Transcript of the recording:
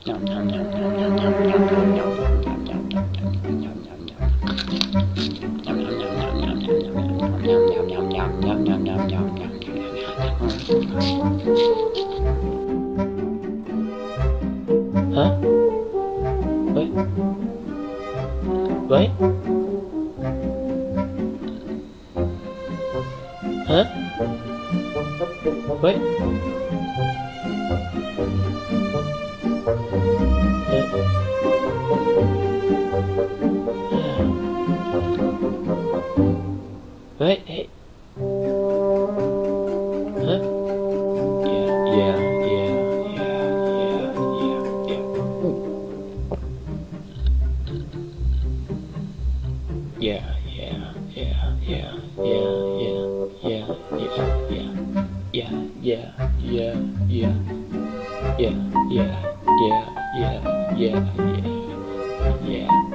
Hả? Vậy? Vậy? Hả? Vậy? Vậy? Hey. Huh? Yeah, yeah, yeah, yeah, yeah, yeah, yeah. Ooh. Yeah, yeah, yeah, yeah, yeah, yeah, yeah, yeah, yeah, yeah, yeah, yeah, yeah, yeah, yeah, yeah, yeah, yeah, yeah.